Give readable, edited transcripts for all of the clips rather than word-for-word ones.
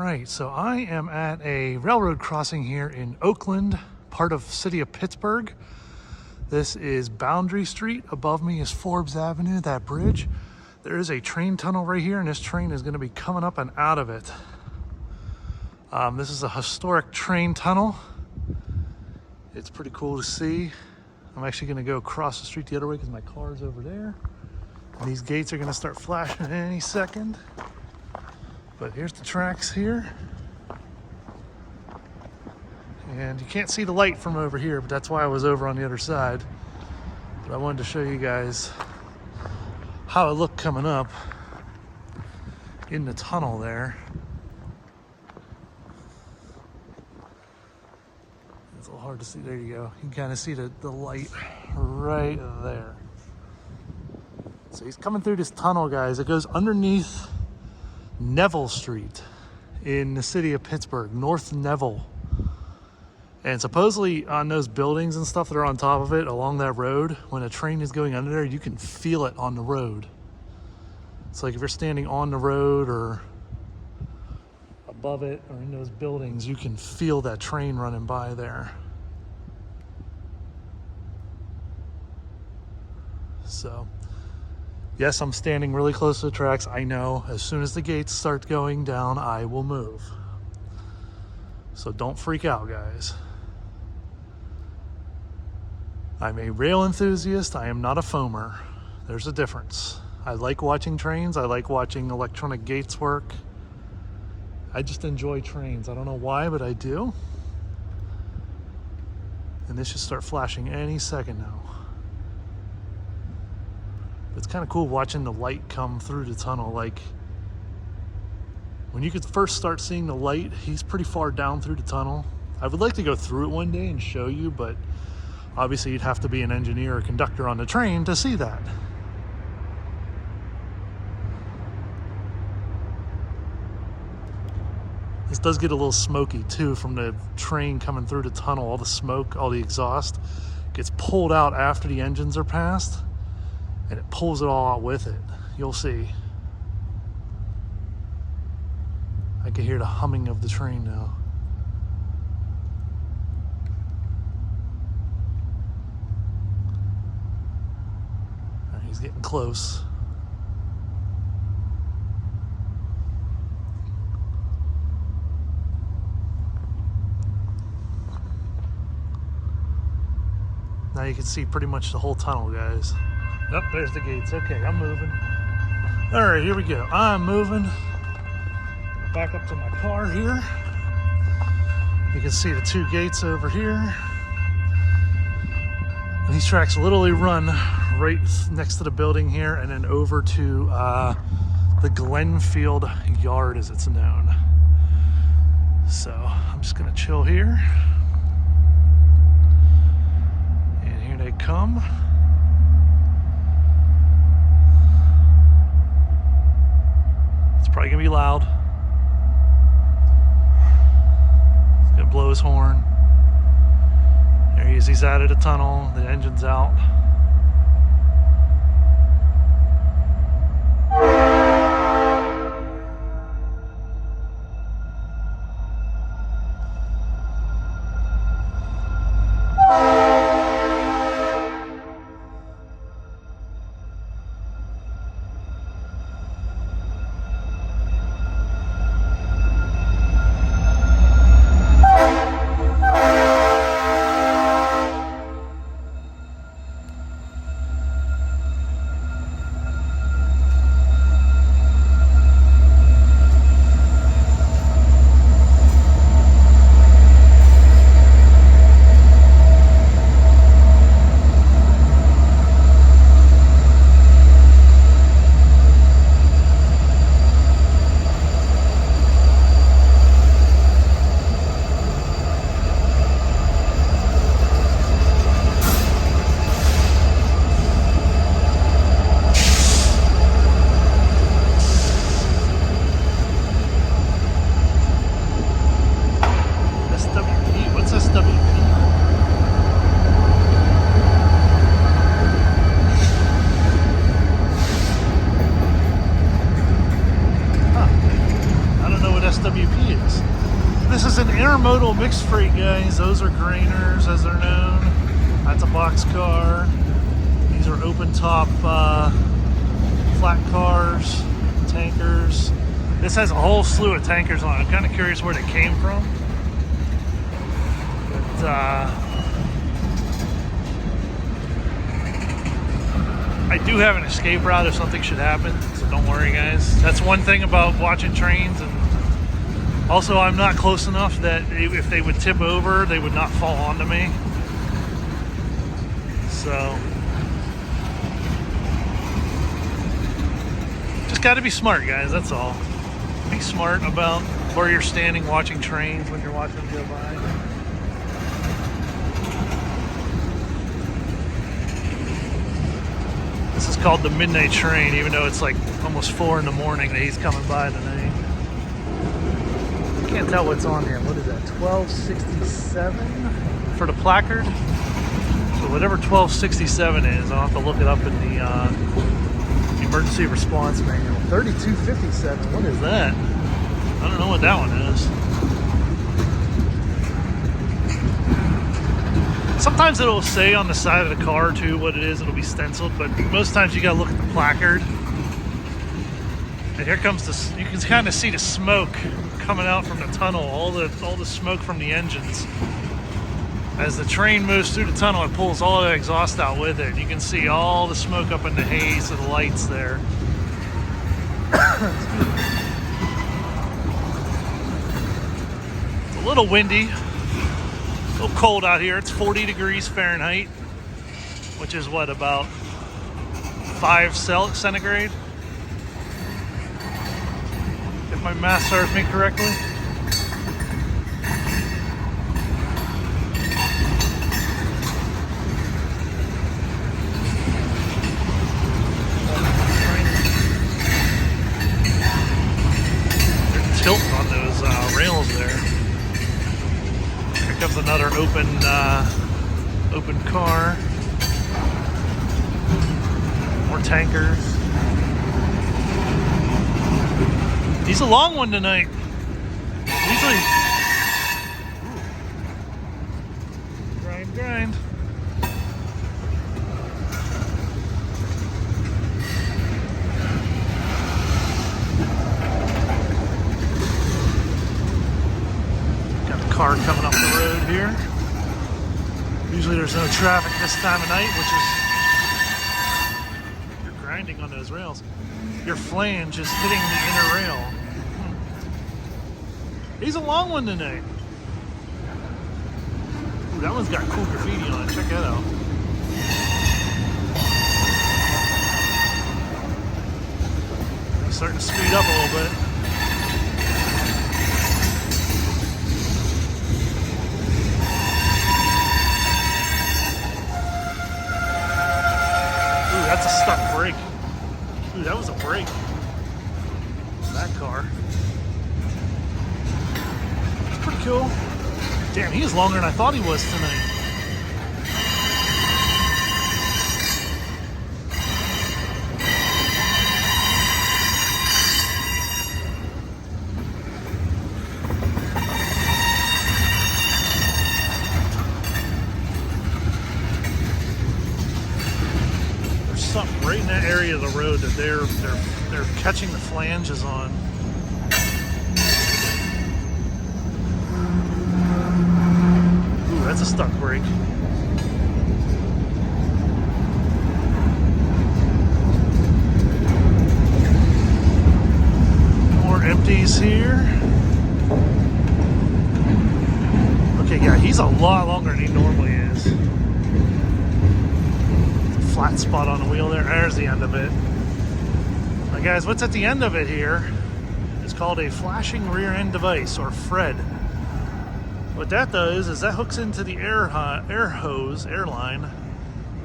right, so I am at a railroad crossing here in Oakland, part of city of Pittsburgh. This is Boundary Street. Above me is Forbes Avenue, that bridge. There is a train tunnel right here, and this train is going to be coming up and out of it. This is a historic train tunnel. It's pretty cool to see. I'm actually going to go across the street the other way because my car's over there. And these gates are going to start flashing in any second. But here's the tracks here. And you can't see the light from over here, but that's why I was over on the other side. But I wanted to show you guys how it looked coming up in the tunnel there. It's a little hard to see. There you go. You can kind of see the light right there. So he's coming through this tunnel, guys. It goes underneath Neville Street in the city of Pittsburgh, North Neville. And supposedly on those buildings and stuff that are on top of it along that road, when a train is going under there, you can feel it on the road. It's like if you're standing on the road or above it or in those buildings, you can feel that train running by there. So yes, I'm standing really close to the tracks. I know as soon as the gates start going down, I will move. So don't freak out, guys. I'm a rail enthusiast. I am not a foamer. There's a difference. I like watching trains. I like watching electronic gates work. I just enjoy trains. I don't know why, but I do. And this should start flashing any second now. It's kind of cool watching the light come through the tunnel. Like when you could first start seeing the light, he's pretty far down through the tunnel. I would like to go through it one day and show you, but obviously you'd have to be an engineer or conductor on the train to see that. This does get a little smoky too from the train coming through the tunnel. All the smoke, all the exhaust gets pulled out after the engines are passed. And it pulls it all out with it. You'll see. I can hear the humming of the train now. All right, he's getting close. Now you can see pretty much the whole tunnel, guys. Oh, there's the gates. Okay, I'm moving. All right, here we go. I'm moving. Back up to my car here. You can see the two gates over here. And these tracks literally run right next to the building here and then over to the Glenfield Yard, as it's known. So I'm just gonna chill here. And here they come. Probably gonna be loud. He's gonna blow his horn. There he is. He's out of the tunnel. The engine's out. intermodal mixed freight, guys. Those are grainers, as they're known. That's a boxcar. These are open top flat cars, tankers. This has a whole slew of tankers on it. I'm kind of curious where they came from. But I do have an escape route if something should happen, so don't worry, guys. That's one thing about watching trains. And also, I'm not close enough that if they would tip over, they would not fall onto me. So just got to be smart, guys. That's all. Be smart about where you're standing watching trains when you're watching them go by. This is called the midnight train, even though it's like almost 4 in the morning that he's coming by tonight. I can't tell what's on here. What is that? 1267 for the placard? So whatever 1267 is, I'll have to look it up in the emergency response manual. 3257, what is that? I don't know what that one is. Sometimes it'll say on the side of the car too what it is. It'll be stenciled, but most times you gotta look at the placard. And here comes this. You can kind of see the smoke coming out from the tunnel. All the smoke from the engines. As the train moves through the tunnel, it pulls all the exhaust out with it. You can see all the smoke up in the haze of the lights there. It's a little windy, a little cold out here. It's 40 degrees Fahrenheit, which is what, about 5 centigrade? If my math serves me correctly. Tilt on those rails there. Here comes another open car. More tankers. He's a long one tonight. Usually, grind. Car coming up the road here. Usually there's no traffic this time of night, which is, you're grinding on those rails. Your flange is hitting the inner rail. He's a long one tonight. Ooh, that one's got cool graffiti on it. Check that out. He's starting to speed up a little bit. That's a stuck brake. Ooh, that was a brake. That car. It's pretty cool. Damn, he is longer than I thought he was tonight. Something right in that area of the road that they're catching the flanges on. Ooh, that's a stuck brake. More empties here. Okay, yeah, he's a lot longer than he normally is. Flat spot on the wheel there. There's the end of it. Now guys, what's at the end of it here is called a flashing rear end device, or FRED. What that does is that hooks into the air line,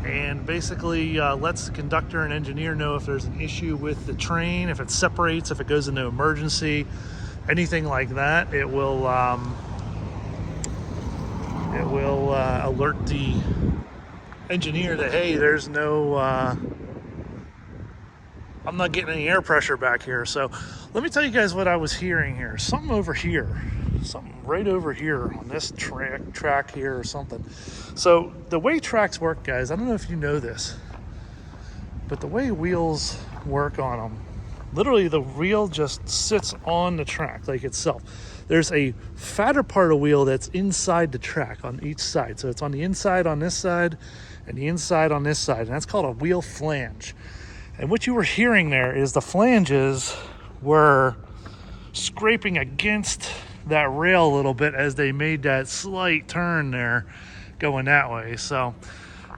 and basically lets the conductor and engineer know if there's an issue with the train, if it separates, if it goes into emergency, anything like that. It will alert the engineer that, hey, there's no I'm not getting any air pressure back here. So let me tell you guys what I was hearing here. Something over here. something right over here on this track here or something. So the way tracks work, guys, I don't know if you know this, but the way wheels work on them, literally the wheel just sits on the track like itself. There's a fatter part of wheel that's inside the track on each side. So it's on the inside on this side and the inside on this side, and that's called a wheel flange. And what you were hearing there is the flanges were scraping against that rail a little bit as they made that slight turn there going that way. So,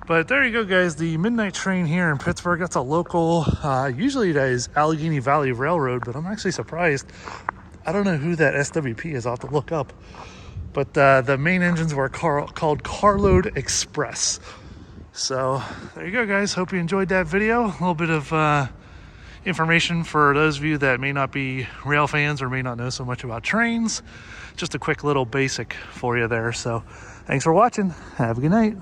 but there you go, guys. The midnight train here in Pittsburgh, that's a local, usually that is Allegheny Valley Railroad, but I'm actually surprised. I don't know who that SWP is. I'll have to look up. But the main engines were called Carload Express. So there you go, guys. Hope you enjoyed that video. A little bit of information for those of you that may not be rail fans or may not know so much about trains. Just a quick little basic for you there. So thanks for watching. Have a good night.